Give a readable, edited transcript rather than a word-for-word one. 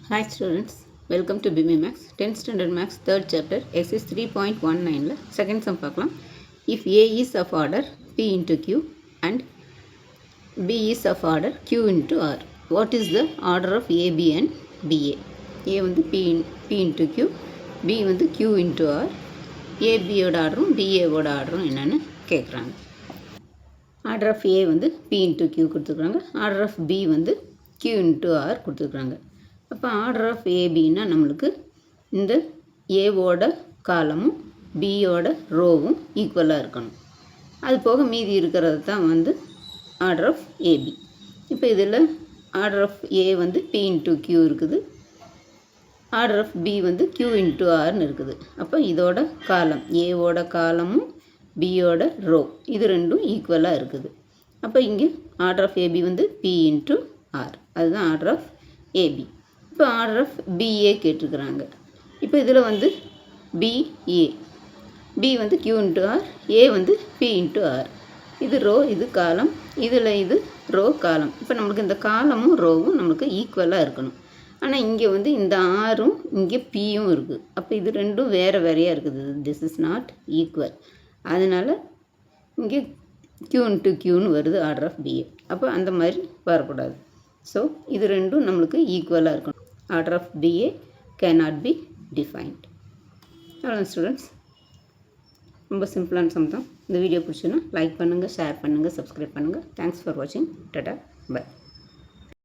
Hi students, welcome to BB Max 10th Standard Max 3rd chapter exercise 3.19 second sum பார்க்கலாம். If A is of order P into Q and B is of order Q into R, what is the order of A, B and BA? A வந்து P into Q, B வந்து Q into R, A B ஓட ஆர்டரும் BA ஓட ஆர்டரும் என்னன்னு கேட்குறாங்க. Order of A வந்து P into Q கொடுத்துருக்குறாங்க, ஆர்டர் ஆஃப் B வந்து Q into R கொடுத்துருக்குறாங்க. அப்போ ஆர்டர் ஆஃப் ஏபின்னா நம்மளுக்கு இந்த ஏவோட காலமும் பியோட ரோவும் ஈக்குவலாக இருக்கணும். அது போக மீதி இருக்கிறது தான் வந்து ஆர்டர் ஆஃப் ஏபி. இப்போ இதில் ஆர்டர் ஆஃப் ஏ வந்து பி இன்ட்டு கியூ இருக்குது, ஆர்டர் ஆஃப் பி வந்து கியூ இன்ட்டு ஆர்னு இருக்குது. அப்போ இதோட காலம் ஏவோட காலமும் பியோட ரோ இது ரெண்டும் ஈக்குவலாக இருக்குது. அப்போ இங்கே ஆர்டர் ஆஃப் ஏபி வந்து பி இன்ட்டு ஆர், அதுதான் ஆர்டர் ஆஃப் ஏபி. இப்போ ஆர்டர் ஆஃப் பிஏ கேட்டிருக்கிறாங்க. இப்போ இதில் வந்து பிஏ, பி வந்து கியூ இன்ட்டு ஆர், ஏ வந்து பி இன்ட்டு ஆர். இது ரோ, இது காலம், இதில் இது ரோ காலம். இப்போ நம்மளுக்கு இந்த காலமும் ரோவும் நம்மளுக்கு ஈக்குவலாக இருக்கணும். ஆனால் இங்கே வந்து இந்த ஆரும் இங்கே பியும் இருக்குது. அப்போ இது ரெண்டும் வேறு வேறையாக இருக்குது. This is not equal. அதனால் இங்கே கியூ இன்ட்டு கியூன்னு வருது ஆர்டர் ஆஃப் பிஏ. அப்போ அந்த மாதிரி வரக்கூடாது. ஸோ இது ரெண்டும் நம்மளுக்கு ஈக்குவலாக இருக்கணும். Order of BA cannot be defined. அவ்வளோ ஸ்டூடெண்ட்ஸ், ரொம்ப சிம்பிளான சம் தான். இந்த வீடியோ பிடிச்சுன்னா லைக் பண்ணுங்கள், ஷேர் பண்ணுங்கள், சப்ஸ்கிரைப் பண்ணுங்கள். தேங்க்ஸ் ஃபார் வாட்சிங். Tata, by.